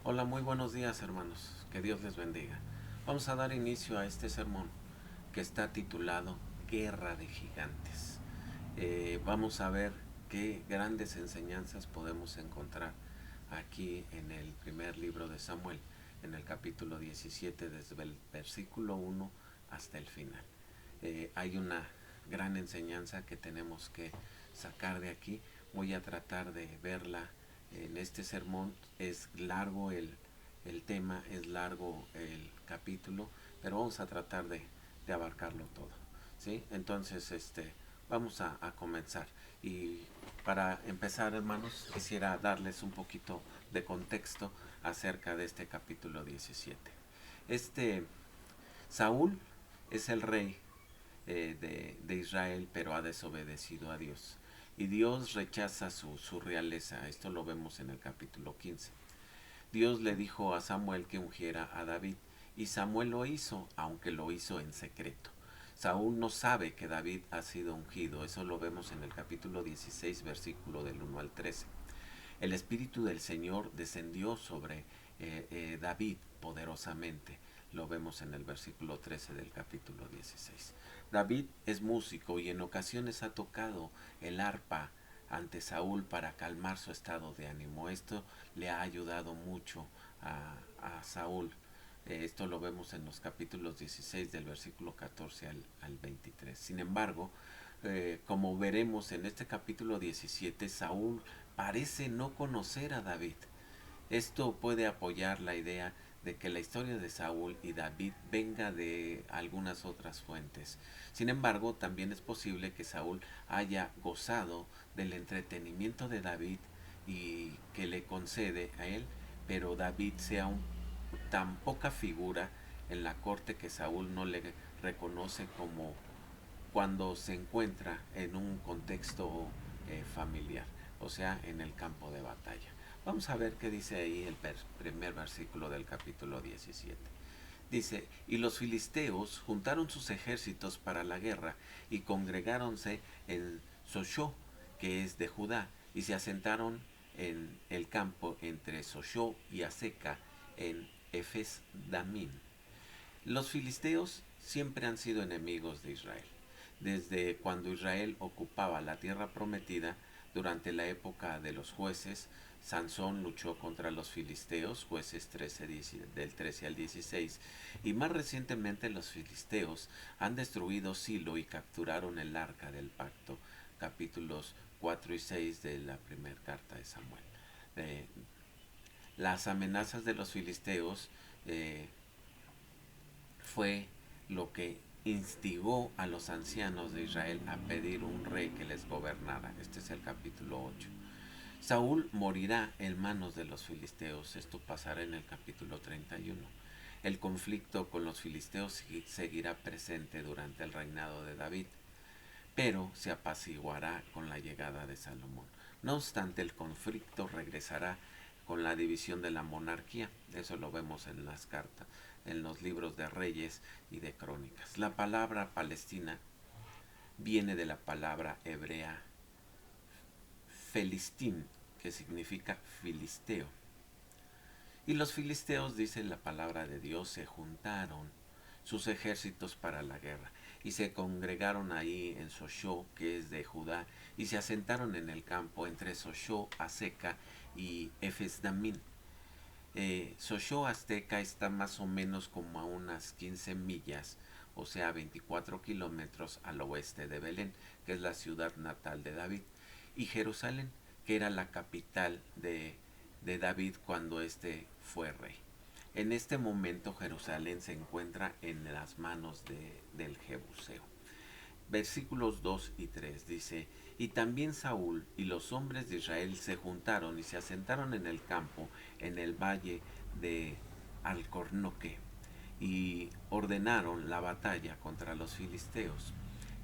Hola, muy buenos días hermanos, que Dios les bendiga. Vamos a dar inicio a este sermón que está titulado Guerra de Gigantes. Vamos a ver qué grandes enseñanzas podemos encontrar aquí en el primer libro de Samuel, en el capítulo 17, desde el versículo 1 hasta el final. Hay una gran enseñanza que tenemos que sacar de aquí. Voy a tratar de verla en este sermón. Es largo el tema, es largo el capítulo, pero vamos a tratar de abarcarlo todo. ¿Sí? Entonces, vamos a comenzar. Y para empezar, hermanos, quisiera darles un poquito de contexto acerca de este capítulo 17. Este Saúl es el rey de Israel, pero ha desobedecido a Dios. Y Dios rechaza su realeza. Esto lo vemos en el capítulo 15. Dios le dijo a Samuel que ungiera a David, y Samuel lo hizo, aunque lo hizo en secreto. Saúl no sabe que David ha sido ungido. Eso lo vemos en el capítulo 16, versículo del 1 al 13. El Espíritu del Señor descendió sobre David poderosamente. Lo vemos en el versículo 13 del capítulo 16. David es músico y en ocasiones ha tocado el arpa ante Saúl para calmar su estado de ánimo. Esto le ha ayudado mucho a Saúl. Esto lo vemos en los capítulos 16 del versículo 14 al 23. Sin embargo, como veremos en este capítulo 17, Saúl parece no conocer a David. Esto puede apoyar la idea de que la historia de Saúl y David venga de algunas otras fuentes. Sin embargo, también es posible que Saúl haya gozado del entretenimiento de David y que le concede a él, pero David sea tan poca figura en la corte que Saúl no le reconoce como cuando se encuentra en un contexto familiar, o sea, en el campo de batalla. Vamos a ver qué dice ahí el primer versículo del capítulo 17. Dice, y los filisteos juntaron sus ejércitos para la guerra y congregáronse en Soshó, que es de Judá, y se asentaron en el campo entre Soshó y Aseca en Efes Damín. Los filisteos siempre han sido enemigos de Israel. Desde cuando Israel ocupaba la tierra prometida, durante la época de los jueces, Sansón luchó contra los filisteos, jueces 13, del 13 al 16, y más recientemente los filisteos han destruido Silo y capturaron el arca del pacto, capítulos 4 y 6 de la primera carta de Samuel. Eh, las amenazas de los filisteos fue lo que instigó a los ancianos de Israel a pedir un rey que les gobernara. Este es el capítulo 8. Saúl morirá en manos de los filisteos. Esto pasará en el capítulo 31. El conflicto con los filisteos seguirá presente durante el reinado de David, pero se apaciguará con la llegada de Salomón. No obstante, el conflicto regresará con la división de la monarquía. Eso lo vemos en las cartas, en los libros de Reyes y de Crónicas. La palabra Palestina viene de la palabra hebrea Felistín, que significa filisteo. Y los filisteos, dice la palabra de Dios, se juntaron sus ejércitos para la guerra y se congregaron ahí en Soshó, que es de Judá, y se asentaron en el campo entre Soshó, Aseca y Efesdamín. Soshó Azteca está más o menos como a unas 15 millas, o sea 24 kilómetros al oeste de Belén, que es la ciudad natal de David, y Jerusalén, que era la capital de David cuando éste fue rey. En este momento Jerusalén se encuentra en las manos del Jebuseo. Versículos 2 y 3 dice, y también Saúl y los hombres de Israel se juntaron y se asentaron en el campo, en el valle de Alcornoque, y ordenaron la batalla contra los filisteos.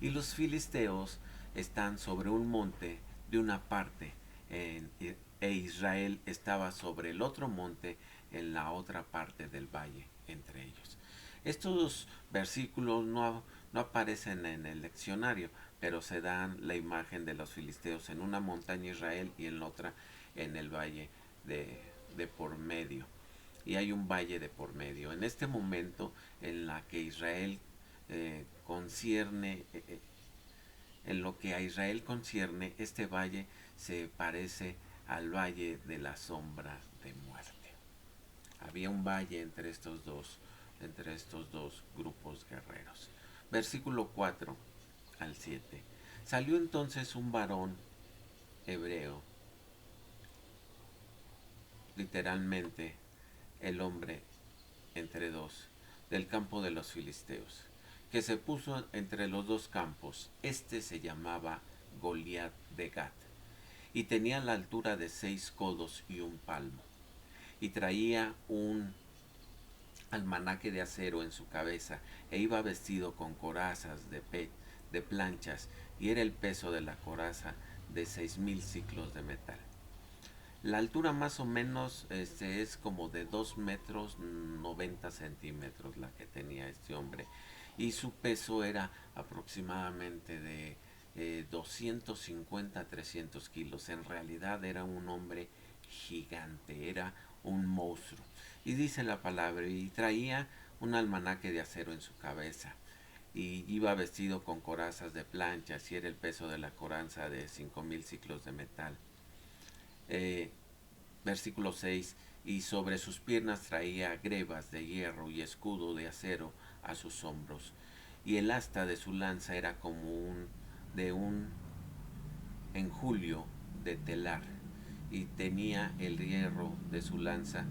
Y los filisteos están sobre un monte de una parte, e Israel estaba sobre el otro monte en la otra parte del valle entre ellos. Estos versículos no aparecen en el leccionario, pero se dan la imagen de los filisteos en una montaña Israel y en la otra en el valle de por medio. y hay un valle de por medio. En este momento en la que Israel concierne, en lo que a Israel concierne, este valle se parece al valle de la sombra de muerte. Había un valle entre estos dos grupos guerreros. Versículo 4 al 7. Salió entonces un varón hebreo, literalmente el hombre entre dos, del campo de los filisteos, que se puso entre los dos campos. Este se llamaba Goliat de Gat, y tenía la altura de 6 codos y un palmo, y traía un almanaque de acero en su cabeza, e iba vestido con corazas de planchas, y era el peso de la coraza de 6000 siclos de metal. La altura más o menos es como de 2 metros 90 centímetros la que tenía este hombre, y su peso era aproximadamente de 250 a 300 kilos. En realidad era un hombre gigante, era un monstruo. Y dice la palabra, y traía un almanaque de acero en su cabeza, y iba vestido con corazas de planchas, y era el peso de la coraza de 5000 siclos de metal. Versículo 6, y sobre sus piernas traía grebas de hierro y escudo de acero a sus hombros, y el asta de su lanza era como de un enjulio de telar, y tenía el hierro de su lanza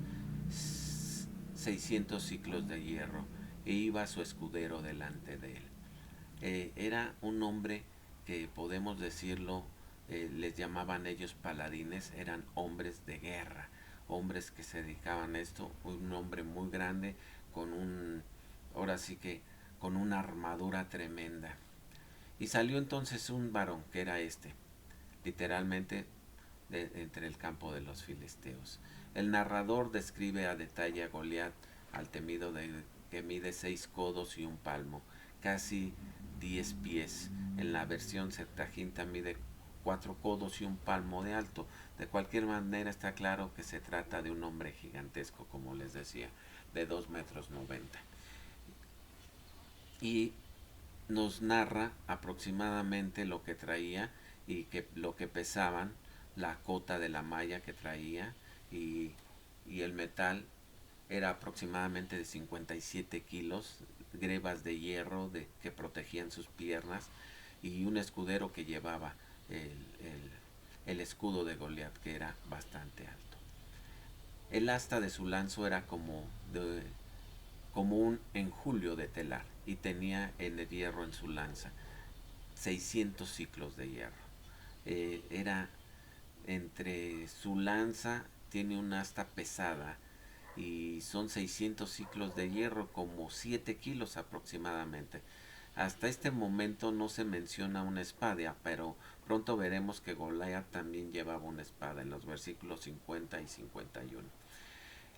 600 ciclos de hierro, e iba su escudero delante de él. Era un hombre que podemos decirlo, les llamaban ellos paladines, eran hombres de guerra, hombres que se dedicaban a esto, un hombre muy grande, ahora sí que, con una armadura tremenda. Y salió entonces un varón, que era literalmente entre el campo de los filisteos. El narrador describe a detalle a Goliat, al temido que mide 6 codos y un palmo, casi 10 pies. En la versión Septuaginta mide 4 codos y un palmo de alto. De cualquier manera está claro que se trata de un hombre gigantesco, como les decía, de 2 metros 90. Y nos narra aproximadamente lo que traía y lo que pesaban, la cota de la malla que traía, y, y el metal era aproximadamente de 57 kilos, grebas de hierro que protegían sus piernas, y un escudero que llevaba el escudo de Goliat, que era bastante alto. El asta de su lanzo era como un enjulio de telar, y tenía en el hierro en su lanza 600 ciclos de hierro. Era entre su lanza, tiene un asta pesada, y son 600 ciclos de hierro, como 7 kilos aproximadamente. Hasta este momento no se menciona una espada, pero pronto veremos que Goliat también llevaba una espada en los versículos 50 y 51.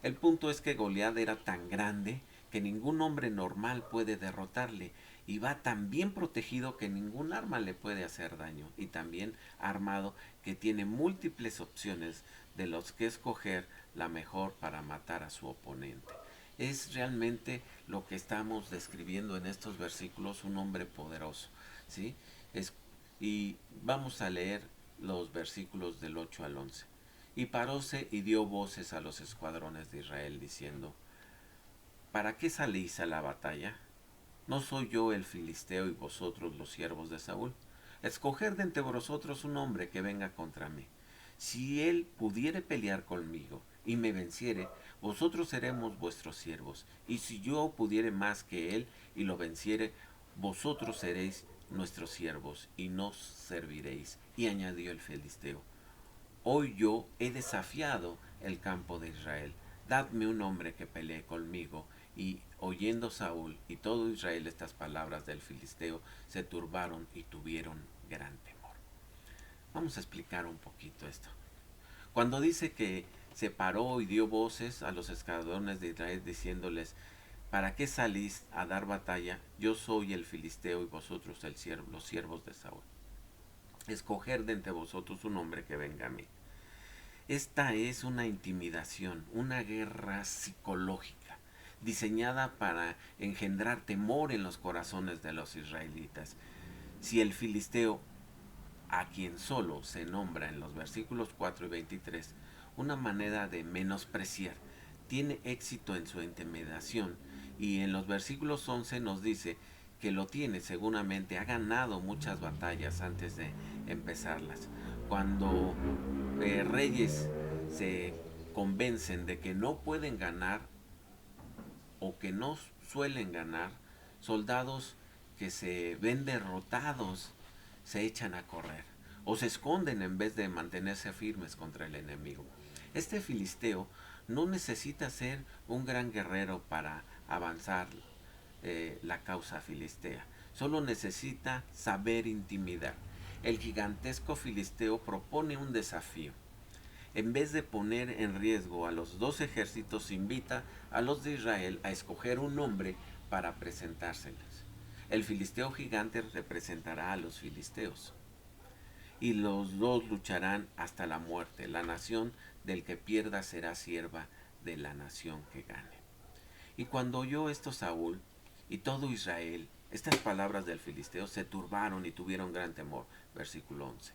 El punto es que Goliat era tan grande que ningún hombre normal puede derrotarle, y va tan bien protegido que ningún arma le puede hacer daño, y también armado, que tiene múltiples opciones de los que escoger la mejor para matar a su oponente. Es realmente lo que estamos describiendo en estos versículos, un hombre poderoso, ¿sí? Y vamos a leer los versículos del 8 al 11. Y paróse y dio voces a los escuadrones de Israel, diciendo: ¿Para qué salís a la batalla? ¿No soy yo el filisteo y vosotros los siervos de Saúl? Escoged de entre vosotros un hombre que venga contra mí. Si él pudiere pelear conmigo y me venciere, vosotros seremos vuestros siervos. Y si yo pudiere más que él y lo venciere, vosotros seréis nuestros siervos y nos serviréis. Y añadió el filisteo: Hoy yo he desafiado el campo de Israel. Dadme un hombre que pelee conmigo. Y oyendo Saúl y todo Israel estas palabras del filisteo, se turbaron y tuvieron gran temor. Vamos a explicar un poquito esto. Cuando dice que se paró y dio voces a los escuadrones de Israel, diciéndoles: ¿Para qué salís a dar batalla? Yo soy el filisteo y vosotros los siervos de Saúl. Escoger de entre vosotros un hombre que venga a mí. Esta es una intimidación, una guerra psicológica, diseñada para engendrar temor en los corazones de los israelitas. Si el filisteo, a quien solo se nombra en los versículos 4 y 23, una manera de menospreciar, tiene éxito en su intimidación, y en los versículos 11 nos dice que lo tiene, seguramente ha ganado muchas batallas antes de empezarlas. Cuando reyes se convencen de que no pueden ganar o que no suelen ganar, soldados que se ven derrotados se echan a correr o se esconden en vez de mantenerse firmes contra el enemigo. Este filisteo no necesita ser un gran guerrero para avanzar la causa filistea, solo necesita saber intimidar. El gigantesco filisteo propone un desafío. En vez de poner en riesgo a los dos ejércitos, invita a los de Israel a escoger un hombre para presentárseles. El filisteo gigante representará a los filisteos, y los dos lucharán hasta la muerte. La nación del que pierda será sierva de la nación que gane. Y cuando oyó esto Saúl y todo Israel, estas palabras del filisteo, se turbaron y tuvieron gran temor. Versículo 11.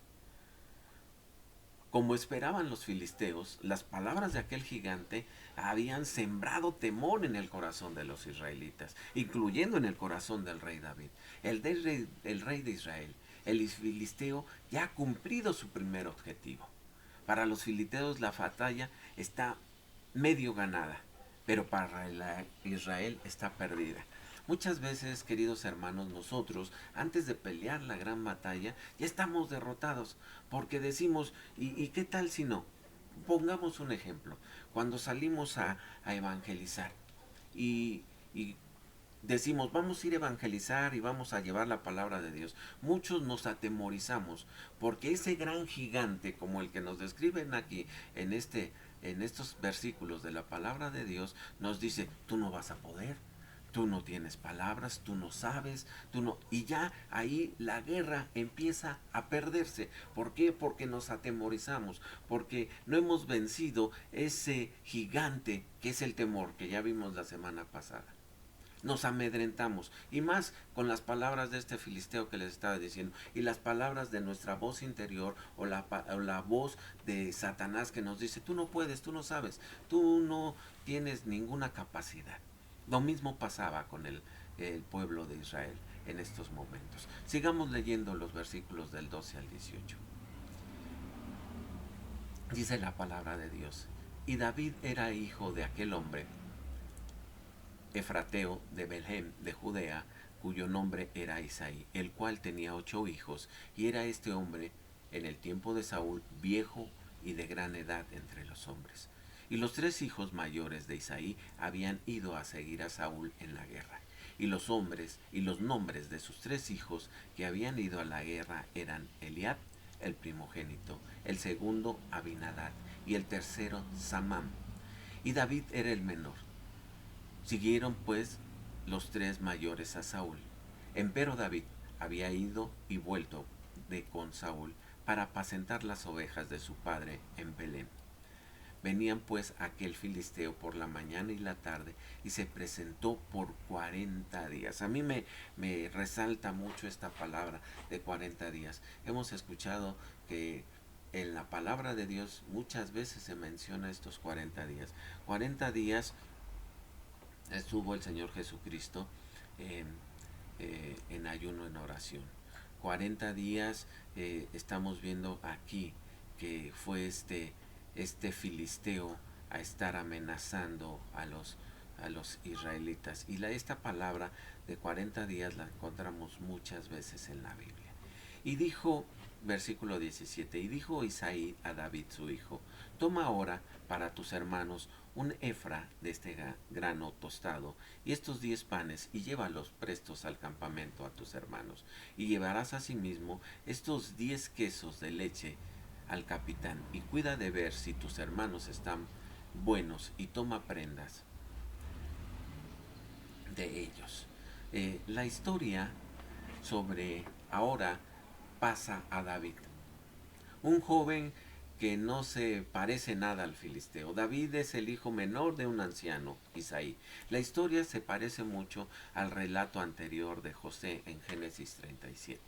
Como esperaban los filisteos, las palabras de aquel gigante habían sembrado temor en el corazón de los israelitas, incluyendo en el corazón del rey David, el rey de Israel. El filisteo ya ha cumplido su primer objetivo. Para los filisteos la batalla está medio ganada, pero para Israel está perdida. Muchas veces, queridos hermanos, nosotros, antes de pelear la gran batalla, ya estamos derrotados, porque decimos, ¿y qué tal si no? Pongamos un ejemplo. Cuando salimos a evangelizar y decimos, vamos a ir a evangelizar y vamos a llevar la palabra de Dios, muchos nos atemorizamos, porque ese gran gigante, como el que nos describen aquí en estos versículos de la palabra de Dios, nos dice, tú no vas a poder, tú no tienes palabras, tú no sabes, tú no... Y ya ahí la guerra empieza a perderse. ¿Por qué? Porque nos atemorizamos, porque no hemos vencido ese gigante que es el temor, que ya vimos la semana pasada. Nos amedrentamos, y más con las palabras de este filisteo que les estaba diciendo, y las palabras de nuestra voz interior, o la voz de Satanás que nos dice, tú no puedes, tú no sabes, tú no tienes ninguna capacidad. Lo mismo pasaba con el pueblo de Israel en estos momentos. Sigamos leyendo los versículos del 12 al 18. Dice la palabra de Dios, y David era hijo de aquel hombre efrateo de Belhem de Judea, cuyo nombre era Isaí, el cual tenía 8 hijos, y era este hombre en el tiempo de Saúl viejo y de gran edad entre los hombres. Y los 3 hijos mayores de Isaí habían ido a seguir a Saúl en la guerra. Y los hombres y los nombres de sus 3 hijos que habían ido a la guerra eran Eliab, el primogénito, el segundo Abinadab y el tercero Samam. Y David era el menor. Siguieron pues los 3 mayores a Saúl. Empero David había ido y vuelto de con Saúl para apacentar las ovejas de su padre en Belén. Venían pues aquel filisteo por la mañana y la tarde y se presentó por 40 días. A mí me resalta mucho esta palabra de 40 días. Hemos escuchado que en la palabra de Dios muchas veces se menciona estos 40 días. 40 días estuvo el Señor Jesucristo en ayuno, en oración. 40 días estamos viendo aquí que fue este filisteo a estar amenazando a los israelitas. Y esta palabra de 40 días la encontramos muchas veces en la Biblia. Y dijo, versículo 17, y dijo Isaí a David su hijo, toma ahora para tus hermanos un efra de este grano tostado y estos 10 panes y llévalos prestos al campamento a tus hermanos. Y llevarás asimismo estos 10 quesos de leche al capitán y cuida de ver si tus hermanos están buenos y toma prendas de ellos. La historia sobre ahora pasa a David, un joven que no se parece nada al filisteo. David es el hijo menor de un anciano, Isaí. La historia se parece mucho al relato anterior de José en Génesis 37.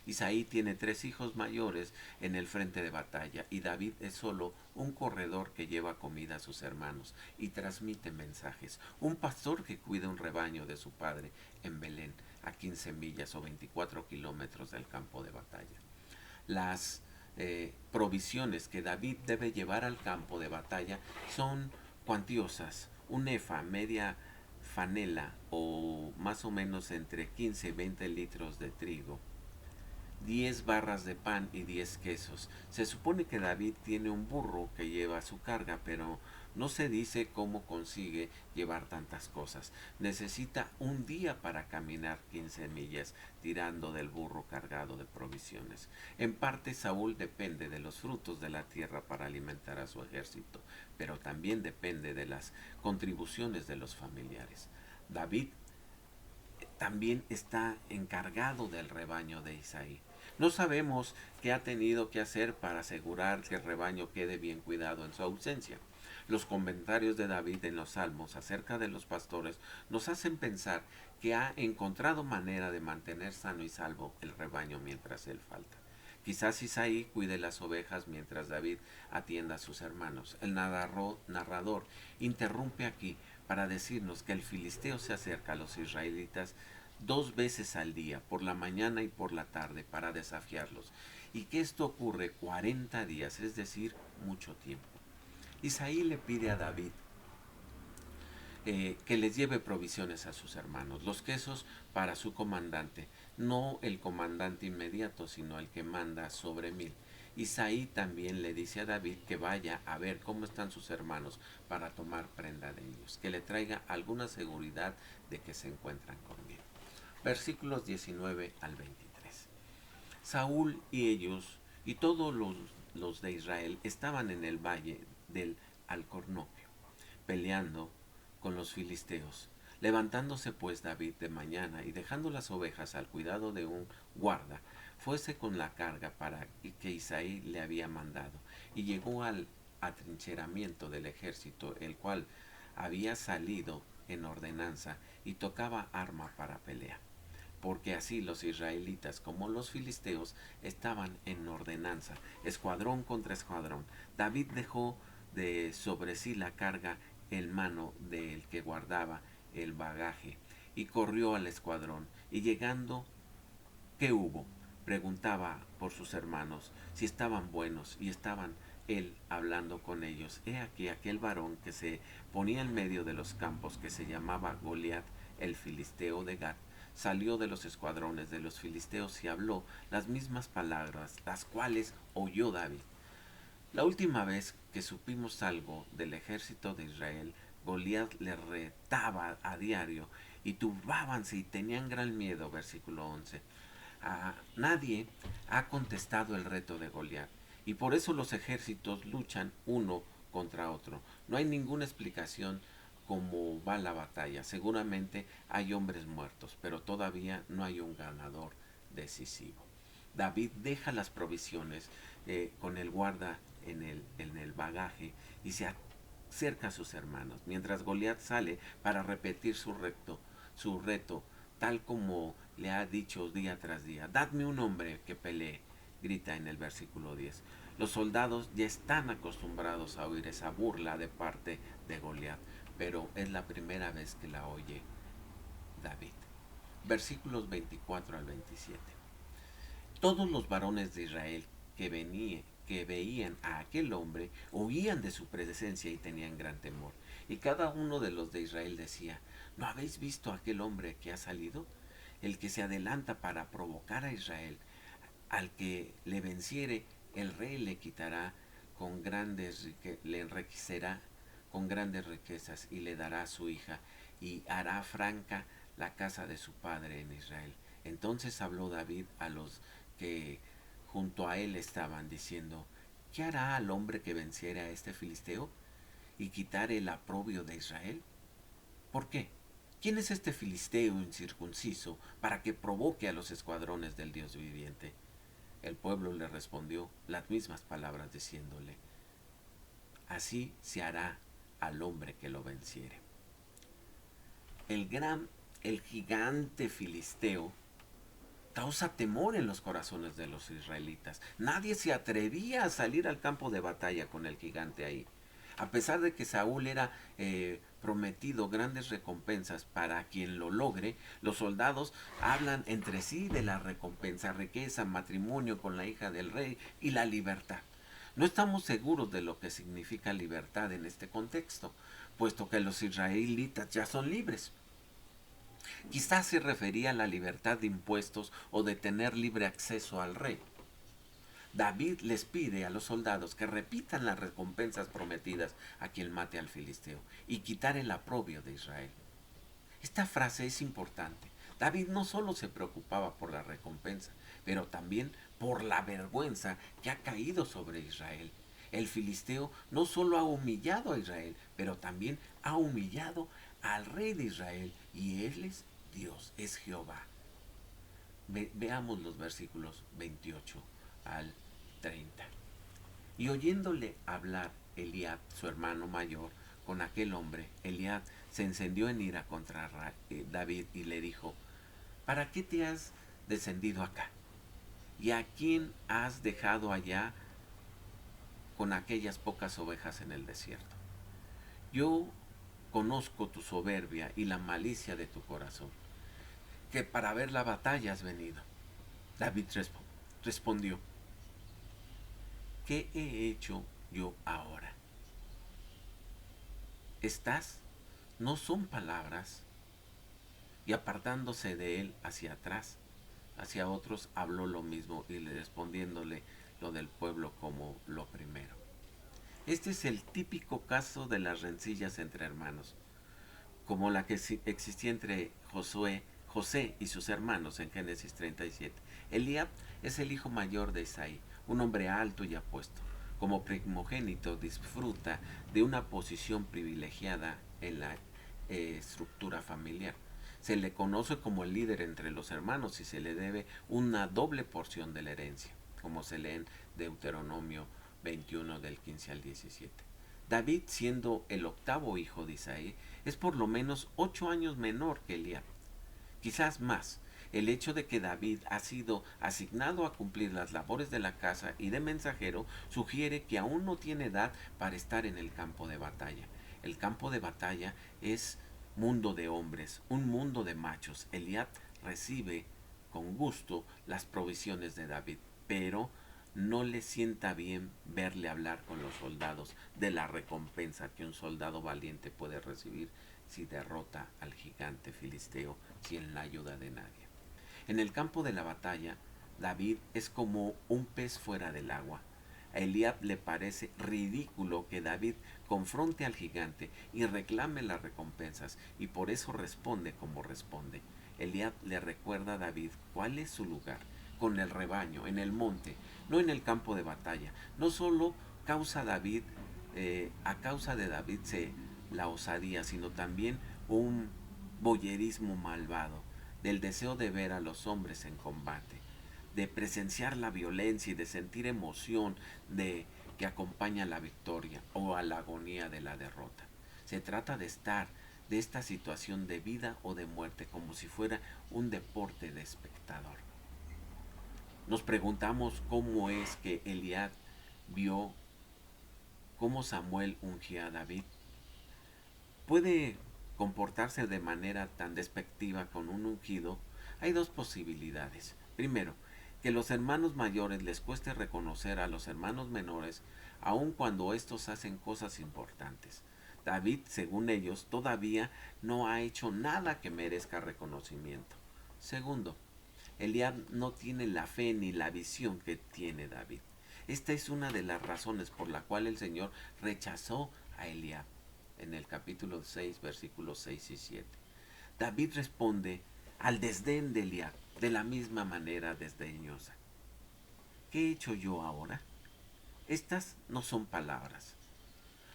Isaí tiene 3 hijos mayores en el frente de batalla y David es solo un corredor que lleva comida a sus hermanos y transmite mensajes, un pastor que cuida un rebaño de su padre en Belén, a 15 millas o 24 kilómetros del campo de batalla. Las provisiones que David debe llevar al campo de batalla son cuantiosas. Un efa, media fanela o más o menos entre 15 y 20 litros de trigo, 10 barras de pan y 10 quesos. Se supone que David tiene un burro que lleva su carga, pero no se dice cómo consigue llevar tantas cosas. Necesita un día para caminar 15 millas tirando del burro cargado de provisiones. En parte Saúl depende de los frutos de la tierra para alimentar a su ejército, pero también depende de las contribuciones de los familiares. David también está encargado del rebaño de Isaí. No sabemos qué ha tenido que hacer para asegurar que el rebaño quede bien cuidado en su ausencia. Los comentarios de David en los Salmos acerca de los pastores nos hacen pensar que ha encontrado manera de mantener sano y salvo el rebaño mientras él falta. Quizás Isaí cuide las ovejas mientras David atienda a sus hermanos. El narrador interrumpe aquí para decirnos que el filisteo se acerca a los israelitas 2 veces al día, por la mañana y por la tarde, para desafiarlos, y que esto ocurre 40 días, es decir, mucho tiempo. Isaí le pide a David que les lleve provisiones a sus hermanos, los quesos para su comandante, no el comandante inmediato, sino el que manda sobre 1000. Isaí también le dice a David que vaya a ver cómo están sus hermanos para tomar prenda de ellos, que le traiga alguna seguridad de que se encuentran con bien. Versículos 19 al 23. Saúl y ellos y todos los de Israel estaban en el valle del Alcornopio, peleando con los filisteos. Levantándose pues David de mañana y dejando las ovejas al cuidado de un guarda, fuese con la carga para que Isaí le había mandado, y llegó al atrincheramiento del ejército, el cual había salido en ordenanza y tocaba arma para pelea, porque así los israelitas como los filisteos estaban en ordenanza, escuadrón contra escuadrón. David dejó de sobre sí la carga en mano del que guardaba el bagaje y corrió al escuadrón, y llegando, ¿qué hubo? Preguntaba por sus hermanos si estaban buenos, y estaban él hablando con ellos. He aquí aquel varón que se ponía en medio de los campos, que se llamaba Goliat, el filisteo de Gat, salió de los escuadrones de los filisteos y habló las mismas palabras, las cuales oyó David. La última vez que supimos algo del ejército de Israel, Goliat le retaba a diario y turbábanse y tenían gran miedo. Versículo 11. Nadie ha contestado el reto de Goliat, y por eso los ejércitos luchan uno contra otro. No hay ninguna explicación cómo va la batalla. Seguramente hay hombres muertos, pero todavía no hay un ganador decisivo. David deja las provisiones con el guarda en el bagaje y se acerca a sus hermanos, mientras Goliat sale para repetir su reto, tal como le ha dicho día tras día. Dadme un hombre que pelee, grita en el versículo 10. Los soldados ya están acostumbrados a oír esa burla de parte de Goliat, pero es la primera vez que la oye David. Versículos 24 al 27. Todos los varones de Israel que veían a aquel hombre huían de su presencia y tenían gran temor. Y cada uno de los de Israel decía: ¿no habéis visto a aquel hombre que ha salido? El que se adelanta para provocar a Israel. Al que le venciere, el rey le quitará le enriquecerá con grandes riquezas, y le dará a su hija, y hará franca la casa de su padre en Israel. Entonces habló David a los que junto a él estaban, diciendo: ¿qué hará al hombre que venciere a este filisteo y quitare el aprobio de Israel? ¿Por qué? ¿Quién es este filisteo incircunciso para que provoque a los escuadrones del Dios viviente? El pueblo le respondió las mismas palabras diciéndole: así se hará al hombre que lo venciere. El gran, el gigante filisteo causa temor en los corazones de los israelitas. Nadie se atrevía a salir al campo de batalla con el gigante ahí. A pesar de que Saúl era prometido grandes recompensas para quien lo logre, los soldados hablan entre sí de la recompensa, riqueza, matrimonio con la hija del rey y la libertad. No estamos seguros de lo que significa libertad en este contexto, puesto que los israelitas ya son libres. Quizás se refería a la libertad de impuestos o de tener libre acceso al rey. David les pide a los soldados que repitan las recompensas prometidas a quien mate al filisteo y quitar el aprobio de Israel. Esta frase es importante. David no solo se preocupaba por la recompensa, pero también por la vergüenza que ha caído sobre Israel. El filisteo no solo ha humillado a Israel, pero también ha humillado al rey de Israel, y él es Dios, es Jehová. Veamos los versículos 28 al 30. Y oyéndole hablar Eliab, su hermano mayor, con aquel hombre, Eliab se encendió en ira contra David y le dijo: ¿para qué te has descendido acá? ¿Y a quién has dejado allá con aquellas pocas ovejas en el desierto? Yo conozco tu soberbia y la malicia de tu corazón, que para ver la batalla has venido. David respondió: ¿qué he hecho yo ahora? Estas no son palabras. Y apartándose de él hacia atrás, hacia otros, habló lo mismo y respondiéndole lo del pueblo como lo primero. Este es el típico caso de las rencillas entre hermanos, como la que existía entre José y sus hermanos en Génesis 37. Eliab es el hijo mayor de Isaí, un hombre alto y apuesto. Como primogénito disfruta de una posición privilegiada en la estructura familiar. Se le conoce como el líder entre los hermanos y se le debe una doble porción de la herencia, como se lee en Deuteronomio 21 del 15 al 17. David, siendo el octavo hijo de Isaí, es por lo menos 8 años menor que Eliab, quizás más. El hecho de que David ha sido asignado a cumplir las labores de la casa y de mensajero sugiere que aún no tiene edad para estar en el campo de batalla. El campo de batalla es mundo de hombres, un mundo de machos. Eliab recibe con gusto las provisiones de David, pero no le sienta bien verle hablar con los soldados de la recompensa que un soldado valiente puede recibir si derrota al gigante filisteo sin la ayuda de nadie. En el campo de la batalla, David es como un pez fuera del agua. A Eliab le parece ridículo que David confronte al gigante y reclame las recompensas, y por eso responde como responde. Eliab le recuerda a David cuál es su lugar: con el rebaño, en el monte, no en el campo de batalla. No solo a causa de David la osadía, sino también un boyerismo malvado, del deseo de ver a los hombres en combate, de presenciar la violencia y de sentir emoción de que acompaña la victoria o a la agonía de la derrota. Se trata de estar de esta situación de vida o de muerte como si fuera un deporte de espectador. Nos preguntamos cómo es que Eliab vio cómo Samuel ungía a David. ¿Puede comportarse de manera tan despectiva con un ungido? Hay dos posibilidades. Primero, que los hermanos mayores les cueste reconocer a los hermanos menores aun cuando estos hacen cosas importantes. David, según ellos, todavía no ha hecho nada que merezca reconocimiento. Segundo, Eliab no tiene la fe ni la visión que tiene David. Esta es una de las razones por la cual el Señor rechazó a Eliab en el capítulo 6, versículos 6 y 7. David responde al desdén de Eliab de la misma manera desdeñosa. ¿Qué he hecho yo ahora? Estas no son palabras.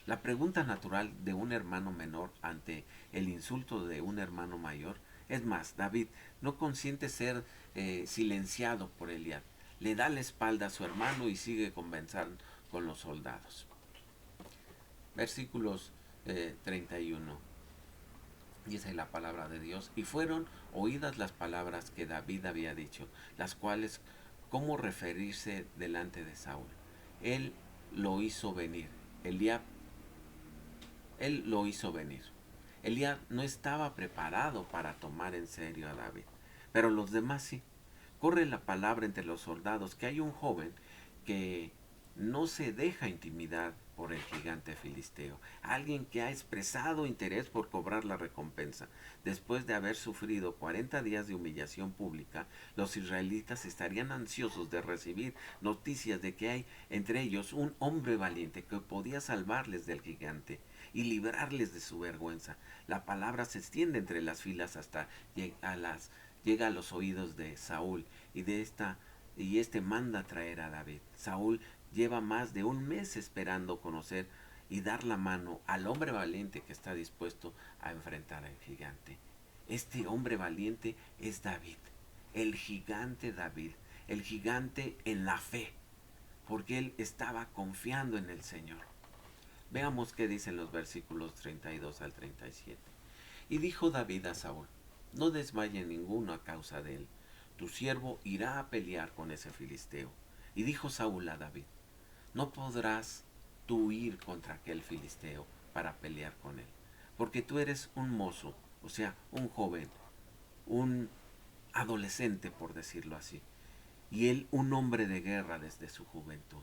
La pregunta natural de un hermano menor ante el insulto de un hermano mayor. Es más, David no consiente ser silenciado por Eliab. le da la espalda a su hermano y sigue conversando con los soldados. Versículos 31. Y esa es la palabra de Dios. Y fueron oídas las palabras que David había dicho, las cuales, ¿cómo referirse delante de Saúl? Él lo hizo venir. Él lo hizo venir. Elías no estaba preparado para tomar en serio a David, pero los demás sí. Corre la palabra entre los soldados que hay un joven que no se deja intimidar por el gigante filisteo, alguien que ha expresado interés por cobrar la recompensa. Después de haber sufrido 40 días de humillación pública, los israelitas estarían ansiosos de recibir noticias de que hay entre ellos un hombre valiente que podía salvarles del gigante y librarles de su vergüenza. La palabra se extiende entre las filas hasta llega a los oídos de Saúl y este manda traer a David. Saúl lleva más de un mes esperando conocer y dar la mano al hombre valiente que está dispuesto a enfrentar al gigante. Este hombre valiente es David, el gigante David, el gigante en la fe, porque él estaba confiando en el Señor. Veamos qué dicen los versículos 32 al 37. Y dijo David a Saúl: no desmaye ninguno a causa de él. Tu siervo irá a pelear con ese filisteo. Y dijo Saúl a David: no podrás tú ir contra aquel filisteo para pelear con él, porque tú eres un mozo, o sea, un joven, un adolescente, por decirlo así, y él un hombre de guerra desde su juventud.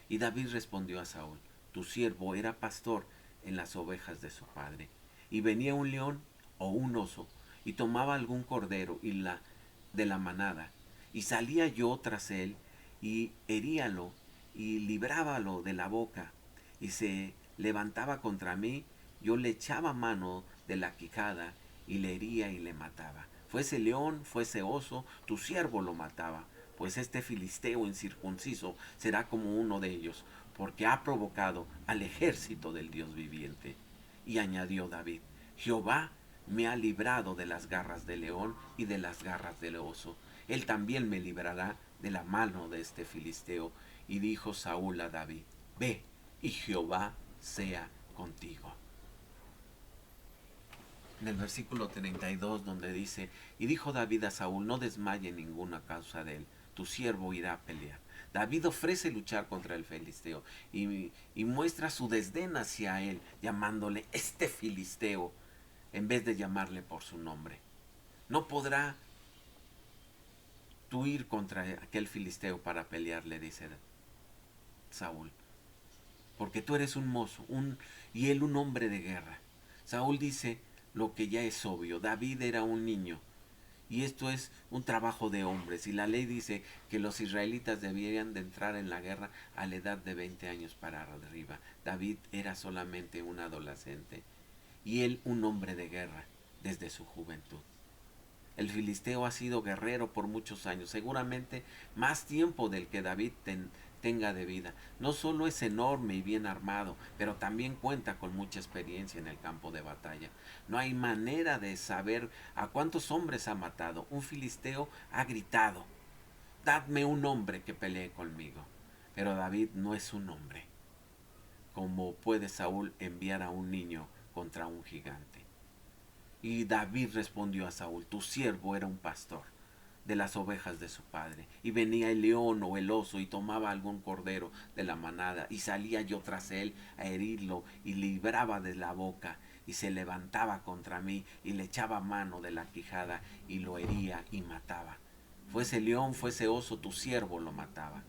Y David respondió a Saúl: tu siervo era pastor en las ovejas de su padre, y venía un león o un oso, y tomaba algún cordero de la manada, y salía yo tras él, y heríalo, y librábalo de la boca, y se levantaba contra mí, yo le echaba mano de la quijada, y le hería y le mataba. Fuese león, fuese oso, tu siervo lo mataba, pues este filisteo incircunciso será como uno de ellos, porque ha provocado al ejército del Dios viviente. Y añadió David: Jehová me ha librado de las garras del león y de las garras del oso. Él también me librará de la mano de este filisteo. Y dijo Saúl a David: ve, y Jehová sea contigo. En el versículo 32, donde dice: y dijo David a Saúl: no desmaye ninguna causa de él, tu siervo irá a pelear. David ofrece luchar contra el filisteo y muestra su desdén hacia él, llamándole este filisteo en vez de llamarle por su nombre. No podrá tú ir contra aquel filisteo para pelear, le dice Saúl, porque tú eres un mozo y él un hombre de guerra. Saúl dice lo que ya es obvio: David era un niño, y esto es un trabajo de hombres, y la ley dice que los israelitas debían de entrar en la guerra a la edad de 20 años para arriba. David era solamente un adolescente, y él un hombre de guerra desde su juventud. El filisteo ha sido guerrero por muchos años, seguramente más tiempo del que David tenga de vida. No solo es enorme y bien armado, pero también cuenta con mucha experiencia en el campo de batalla. No hay manera de saber a cuántos hombres ha matado. Un filisteo ha gritado: dadme un hombre que pelee conmigo. Pero David no es un hombre, como puede Saúl enviar a un niño contra un gigante. Y David respondió a Saúl: tu siervo era un pastor de las ovejas de su padre, y venía el león o el oso y tomaba algún cordero de la manada, y salía yo tras él a herirlo y libraba de la boca, y se levantaba contra mí y le echaba mano de la quijada y lo hería y mataba. Fuese león, fuese oso, tu siervo lo mataba.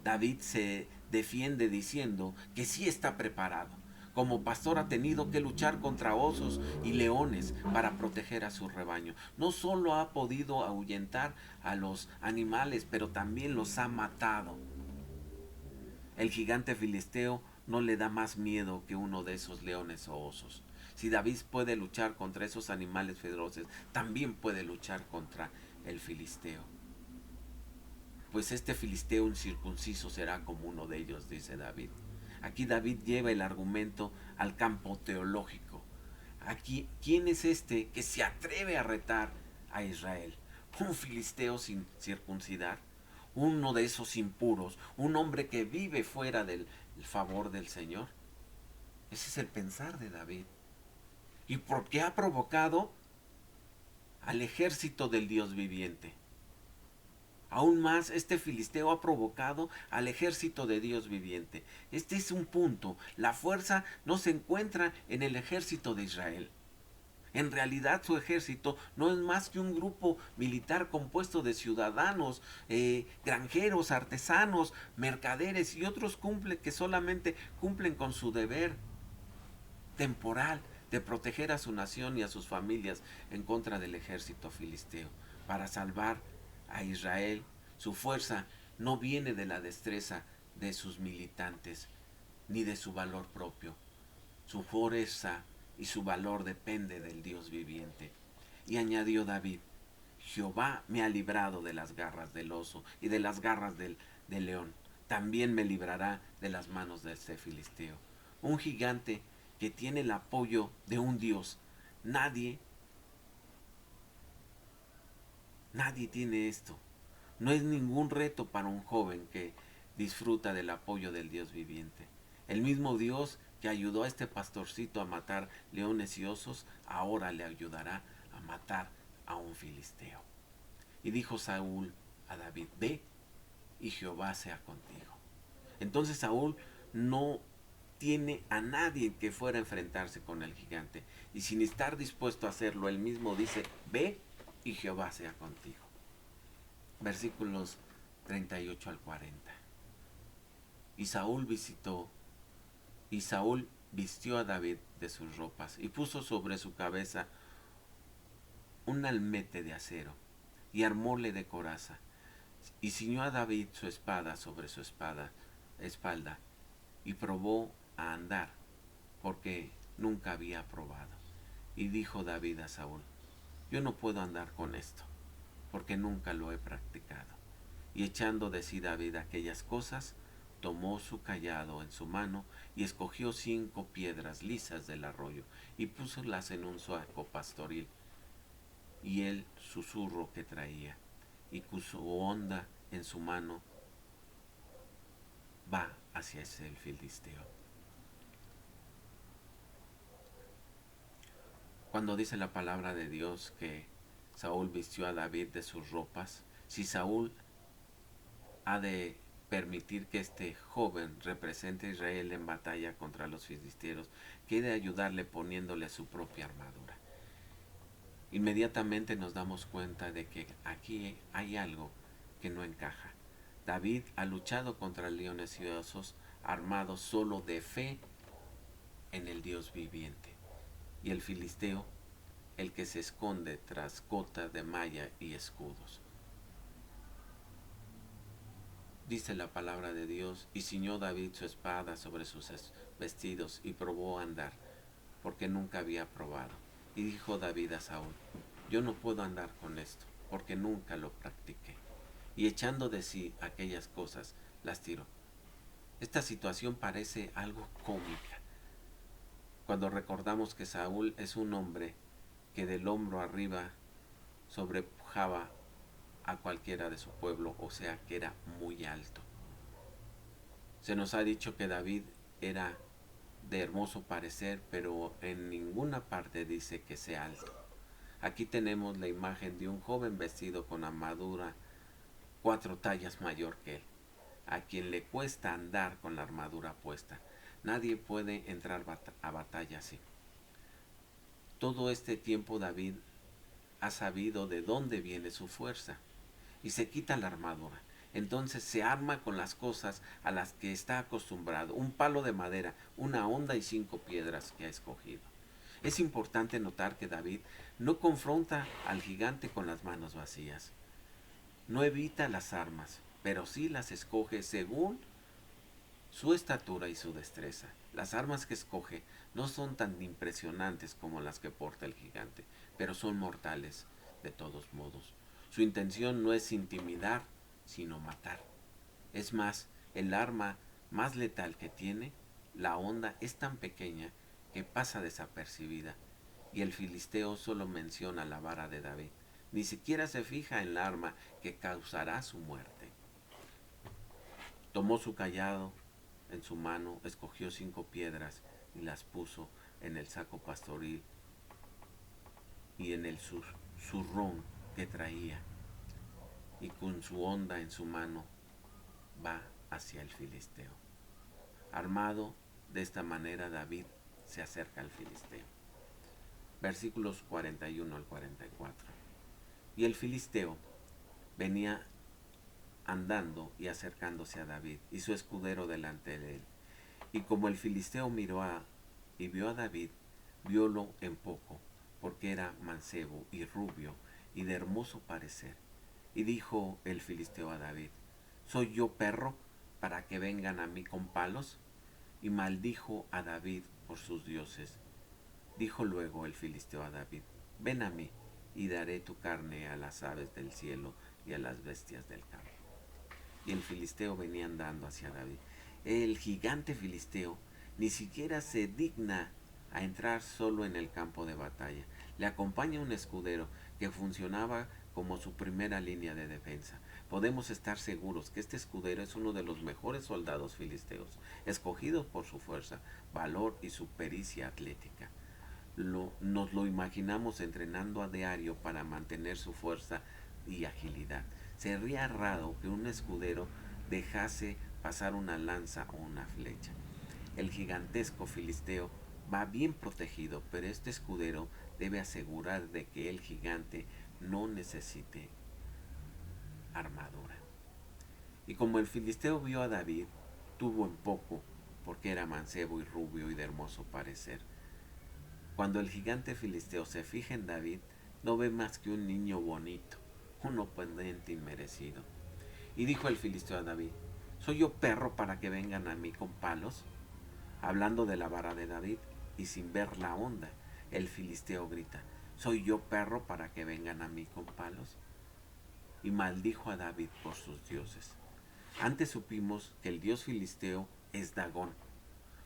David se defiende diciendo que sí está preparado. Como pastor ha tenido que luchar contra osos y leones para proteger a su rebaño. No solo ha podido ahuyentar a los animales, pero también los ha matado. El gigante filisteo no le da más miedo que uno de esos leones o osos. Si David puede luchar contra esos animales feroces, también puede luchar contra el filisteo. Pues este filisteo incircunciso será como uno de ellos, dice David. Aquí David lleva el argumento al campo teológico. Aquí, ¿quién es este que se atreve a retar a Israel? ¿Un filisteo sin circuncidar? uno de esos impuros, un hombre que vive fuera del favor del Señor. Ese es el pensar de David. ¿Y por qué ha provocado al ejército del Dios viviente? Aún más, este filisteo ha provocado al ejército de Dios viviente. Este es un punto. La fuerza no se encuentra en el ejército de Israel. En realidad su ejército no es más que un grupo militar compuesto de ciudadanos, granjeros, artesanos, mercaderes y otros que solamente cumplen con su deber temporal de proteger a su nación y a sus familias en contra del ejército filisteo, para salvar a Israel. Su fuerza no viene de la destreza de sus militantes, ni de su valor propio. Su fuerza y su valor depende del Dios viviente. Y añadió David: Jehová me ha librado de las garras del oso y de las garras del león. También me librará de las manos de este filisteo. Un gigante que tiene el apoyo de un Dios. Nadie tiene esto. No es ningún reto para un joven que disfruta del apoyo del Dios viviente. El mismo Dios que ayudó a este pastorcito a matar leones y osos, ahora le ayudará a matar a un filisteo. Y dijo Saúl a David: ve y Jehová sea contigo. Entonces Saúl no tiene a nadie que fuera a enfrentarse con el gigante. Y sin estar dispuesto a hacerlo, él mismo dice: ve y Jehová sea contigo. Versículos 38 al 40. Y Saúl vistió a David de sus ropas y puso sobre su cabeza un almete de acero y armóle de coraza, y ciñó a David su espada sobre su espalda, y probó a andar, porque nunca había probado. Y dijo David a Saúl: yo no puedo andar con esto, porque nunca lo he practicado. Y echando de sí David aquellas cosas, tomó su cayado en su mano y escogió 5 piedras lisas del arroyo y púsolas en un saco pastoril y el susurro que traía, y con su honda en su mano va hacia ese filisteo. Cuando dice la palabra de Dios que Saúl vistió a David de sus ropas, si Saúl ha de permitir que este joven represente a Israel en batalla contra los filisteos, que de ayudarle poniéndole su propia armadura. Inmediatamente nos damos cuenta de que aquí hay algo que no encaja. David ha luchado contra leones y osos armados solo de fe en el Dios viviente. Y el filisteo, el que se esconde tras cotas de malla y escudos. Dice la palabra de Dios: y ciñó David su espada sobre sus vestidos y probó a andar, porque nunca había probado. Y dijo David a Saúl: yo no puedo andar con esto, porque nunca lo practiqué. Y echando de sí aquellas cosas, las tiró. Esta situación parece algo cómica, cuando recordamos que Saúl es un hombre que del hombro arriba sobrepujaba a cualquiera de su pueblo, o sea que era muy alto. Se nos ha dicho que David era de hermoso parecer, pero en ninguna parte dice que sea alto. Aquí tenemos la imagen de un joven vestido con armadura 4 tallas mayor que él, a quien le cuesta andar con la armadura puesta. Nadie puede entrar a batalla así. Todo este tiempo David ha sabido de dónde viene su fuerza y se quita la armadura. Entonces se arma con las cosas a las que está acostumbrado: un palo de madera, una honda y 5 piedras que ha escogido. Es importante notar que David no confronta al gigante con las manos vacías. No evita las armas, pero sí las escoge según su estatura y su destreza. Las armas que escoge no son tan impresionantes como las que porta el gigante, pero son mortales de todos modos. Su intención no es intimidar, sino matar. Es más, el arma más letal que tiene, la honda, es tan pequeña que pasa desapercibida, y el filisteo solo menciona la vara de David. Ni siquiera se fija en la arma que causará su muerte. Tomó su cayado en su mano, escogió 5 piedras y las puso en el saco pastoril y en el zurrón que traía, y con su honda en su mano va hacia el filisteo. Armado de esta manera, David se acerca al filisteo. Versículos 41 al 44. Y el filisteo venía andando y acercándose a David, y su escudero delante de él. Y como el filisteo miró y vio a David, viólo en poco, porque era mancebo y rubio y de hermoso parecer. Y dijo el filisteo a David: ¿Soy yo perro para que vengan a mí con palos? Y maldijo a David por sus dioses. Dijo luego el filisteo a David: Ven a mí, y daré tu carne a las aves del cielo y a las bestias del campo. Y el filisteo venía andando hacia David. El gigante filisteo ni siquiera se digna a entrar solo en el campo de batalla. Le acompaña un escudero que funcionaba como su primera línea de defensa. Podemos estar seguros que este escudero es uno de los mejores soldados filisteos, escogidos por su fuerza, valor y su pericia atlética. Nos lo imaginamos entrenando a diario para mantener su fuerza y agilidad. Sería raro que un escudero dejase pasar una lanza o una flecha. El gigantesco filisteo va bien protegido, pero este escudero debe asegurar de que el gigante no necesite armadura. Y como el filisteo vio a David, tuvo en poco, porque era mancebo y rubio y de hermoso parecer. Cuando el gigante filisteo se fija en David, no ve más que un niño bonito, un oponente inmerecido. Y dijo el filisteo a David: ¿Soy yo perro para que vengan a mí con palos? Hablando de la vara de David, y sin ver la onda, el filisteo grita: ¿Soy yo perro para que vengan a mí con palos? Y maldijo a David por sus dioses. Antes supimos que el dios filisteo es Dagón.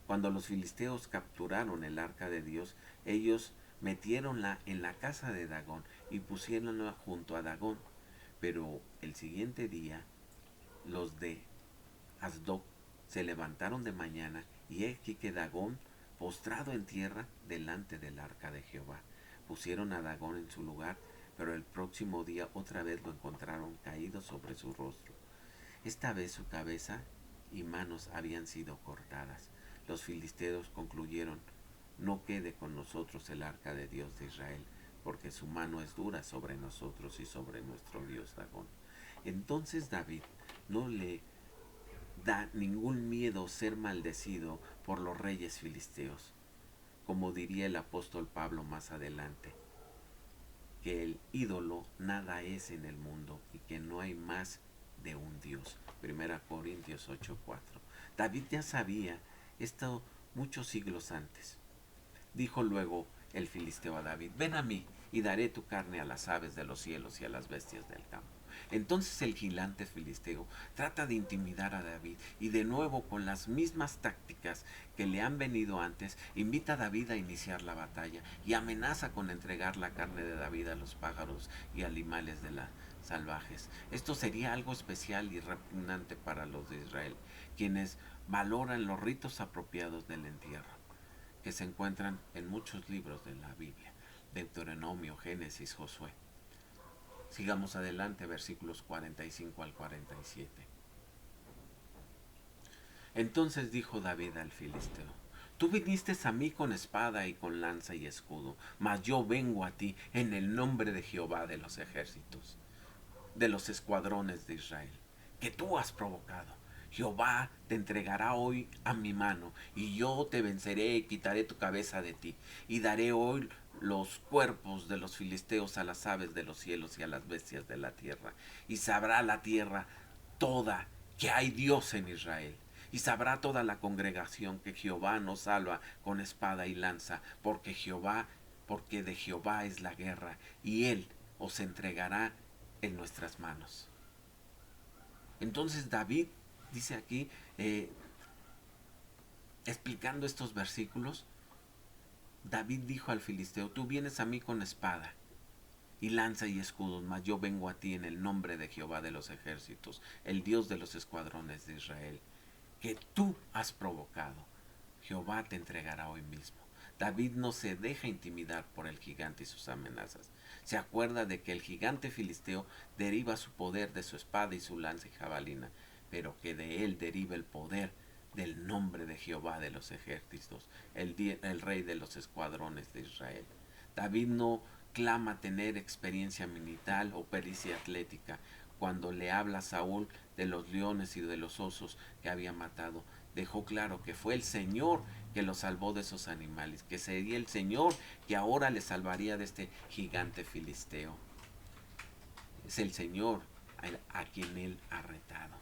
Cuando los filisteos capturaron el arca de Dios, ellos metiéronla en la casa de Dagón y pusiéronla junto a Dagón. Pero el siguiente día, los de Asdod se levantaron de mañana, y he aquí que Dagón, postrado en tierra delante del arca de Jehová. Pusieron a Dagón en su lugar, pero el próximo día otra vez lo encontraron caído sobre su rostro. Esta vez su cabeza y manos habían sido cortadas. Los filisteos concluyeron: no quede con nosotros el arca de Dios de Israel, porque su mano es dura sobre nosotros y sobre nuestro Dios Dagón. Entonces David no le da ningún miedo ser maldecido por los reyes filisteos, como diría el apóstol Pablo más adelante, que el ídolo nada es en el mundo y que no hay más de un Dios. 1 Corintios 8:4. David ya sabía esto muchos siglos antes. Dijo luego el filisteo a David: Ven a mí, y daré tu carne a las aves de los cielos y a las bestias del campo. Entonces el gigante filisteo trata de intimidar a David, y de nuevo, con las mismas tácticas que le han venido antes, invita a David a iniciar la batalla y amenaza con entregar la carne de David a los pájaros y animales de las salvajes. Esto sería algo especial y repugnante para los de Israel, quienes valoran los ritos apropiados del entierro, que se encuentran en muchos libros de la Biblia: Deuteronomio, Génesis, Josué. Sigamos adelante, versículos 45 al 47. Entonces dijo David al filisteo: Tú viniste a mí con espada y con lanza y escudo, mas yo vengo a ti en el nombre de Jehová de los ejércitos, de los escuadrones de Israel, que tú has provocado. Jehová te entregará hoy a mi mano, y yo te venceré y quitaré tu cabeza de ti, y daré hoy los cuerpos de los filisteos a las aves de los cielos y a las bestias de la tierra. Y sabrá la tierra toda que hay Dios en Israel. Y sabrá toda la congregación que Jehová nos salva con espada y lanza, porque de Jehová es la guerra, y él os entregará en nuestras manos. Entonces David dice aquí, explicando estos versículos, David dijo al filisteo: tú vienes a mí con espada y lanza y escudos, mas yo vengo a ti en el nombre de Jehová de los ejércitos, el Dios de los escuadrones de Israel, que tú has provocado. Jehová te entregará hoy mismo. David no se deja intimidar por el gigante y sus amenazas. Se acuerda de que el gigante filisteo deriva su poder de su espada y su lanza y jabalina, pero que de él deriva el poder del nombre de Jehová de los ejércitos, el rey de los escuadrones de Israel. David no clama tener experiencia militar o pericia atlética cuando le habla a Saúl de los leones y de los osos que había matado. Dejó claro que fue el Señor que lo salvó de esos animales, que sería el Señor que ahora le salvaría de este gigante filisteo. Es el Señor a quien él ha retado.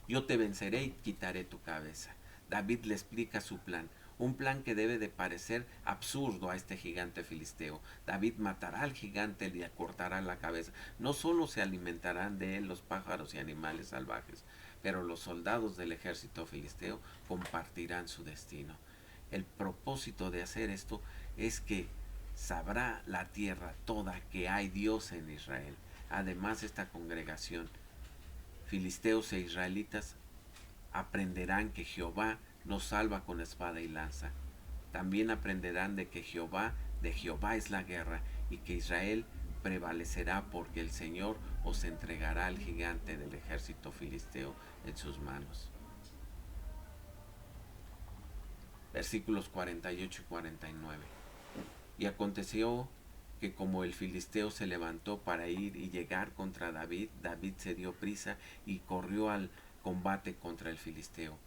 Yo te venceré y quitaré tu cabeza. David le explica su plan, un plan que debe de parecer absurdo a este gigante filisteo. David matará al gigante y le cortará la cabeza. No solo se alimentarán de él los pájaros y animales salvajes, pero los soldados del ejército filisteo compartirán su destino. El propósito de hacer esto es que sabrá la tierra toda que hay Dios en Israel. Además, esta congregación, filisteos e israelitas, aprenderán que Jehová nos salva con espada y lanza. También aprenderán de Jehová es la guerra, y que Israel prevalecerá porque el Señor os entregará al gigante del ejército filisteo en sus manos. Versículos 48 y 49. Y aconteció que como el filisteo se levantó para ir y llegar contra David, David se dio prisa y corrió al combate contra el filisteo.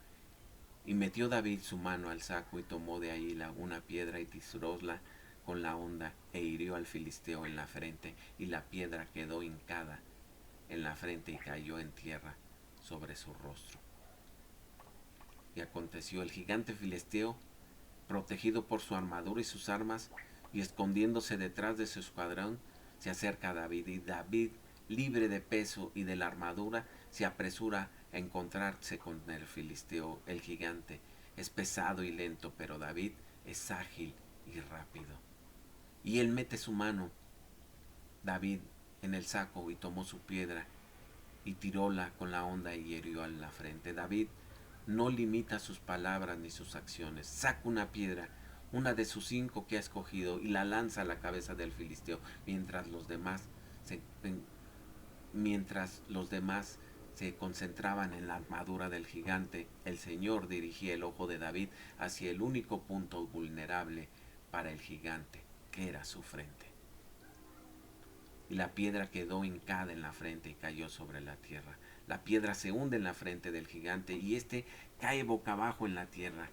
Y metió David su mano al saco y tomó de ahí una piedra y tiróla con la honda e hirió al filisteo en la frente, y la piedra quedó hincada en la frente y cayó en tierra sobre su rostro. Y aconteció el gigante filisteo, protegido por su armadura y sus armas, y escondiéndose detrás de su escuadrón, se acerca a David, y David, libre de peso y de la armadura, se apresura a encontrarse con el filisteo. El gigante es pesado y lento, pero David es ágil y rápido. Y él mete su mano, David, en el saco y tomó su piedra y tiróla con la honda y hirió en la frente. David no limita sus palabras ni sus acciones. Saca una piedra, una de sus 5 que ha escogido, y la lanza a la cabeza del filisteo, mientras los demás se concentraban en la armadura del gigante. El Señor dirigía el ojo de David hacia el único punto vulnerable para el gigante, que era su frente. Y la piedra quedó hincada en la frente y cayó sobre la tierra. La piedra se hunde en la frente del gigante y éste cae boca abajo en la tierra,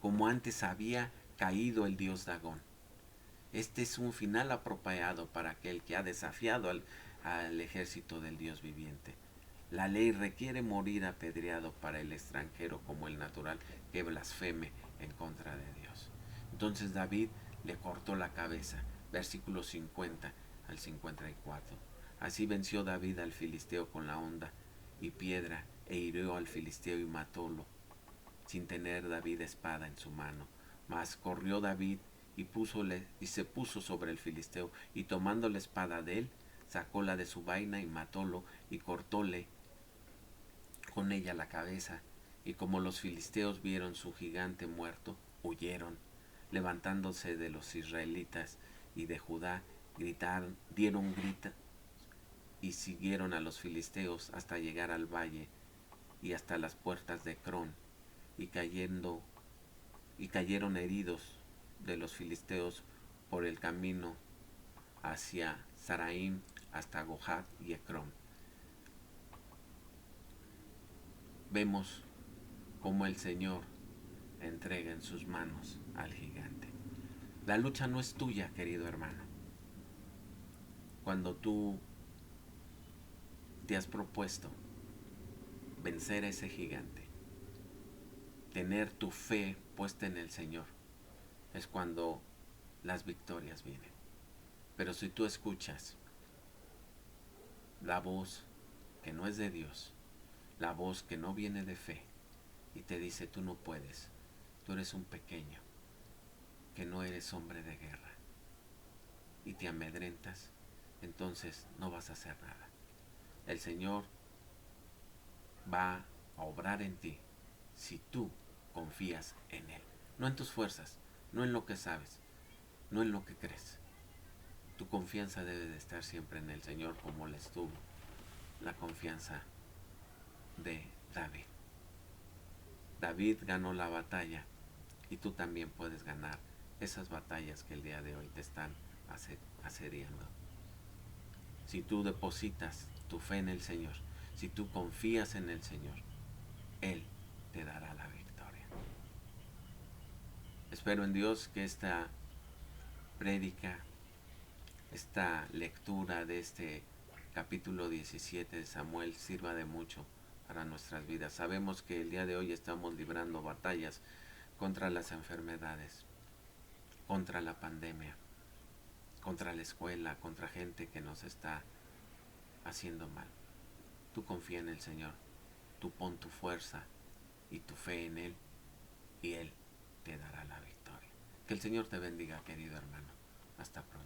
como antes había caído el dios Dagón. Este es un final apropiado para aquel que ha desafiado al ejército del Dios viviente. La ley requiere morir apedreado para el extranjero como el natural que blasfeme en contra de Dios. Entonces David le cortó la cabeza. Versículos 50 al 54. Así venció David al filisteo con la honda y piedra, e hirió al filisteo y matólo, sin tener David espada en su mano. Mas corrió David y se puso sobre el filisteo, y tomando la espada de él, sacóla de su vaina y matólo, y cortóle con ella la cabeza. Y como los filisteos vieron su gigante muerto, huyeron, levantándose de los israelitas y de Judá, dieron grita y siguieron a los filisteos hasta llegar al valle y hasta las puertas de Crón, y cayeron heridos de los filisteos por el camino hacia Saraim hasta Gohat y Ecrón. Vemos cómo el Señor entrega en sus manos al gigante. La lucha no es tuya, querido hermano. Cuando tú te has propuesto vencer a ese gigante, tener tu fe puesta en el Señor, es cuando las victorias vienen. Pero si tú escuchas la voz que no es de Dios, la voz que no viene de fe, y te dice: tú no puedes, tú eres un pequeño, que no eres hombre de guerra, y te amedrentas, entonces no vas a hacer nada. El Señor va a obrar en ti si tú confías en Él. No en tus fuerzas, no en lo que sabes, no en lo que crees. Tu confianza debe de estar siempre en el Señor, como le estuvo la confianza de David. David ganó la batalla y tú también puedes ganar esas batallas que el día de hoy te están asediando. Si tú depositas tu fe en el Señor, si tú confías en el Señor, Él te dará la victoria. Espero en Dios que esta prédica, esta lectura de este capítulo 17 de Samuel sirva de mucho para nuestras vidas. Sabemos que el día de hoy estamos librando batallas contra las enfermedades, contra la pandemia, contra la escuela, contra gente que nos está haciendo mal. Tú confía en el Señor, tú pon tu fuerza y tu fe en Él y Él te dará la victoria. Que el Señor te bendiga, querido hermano. Hasta pronto.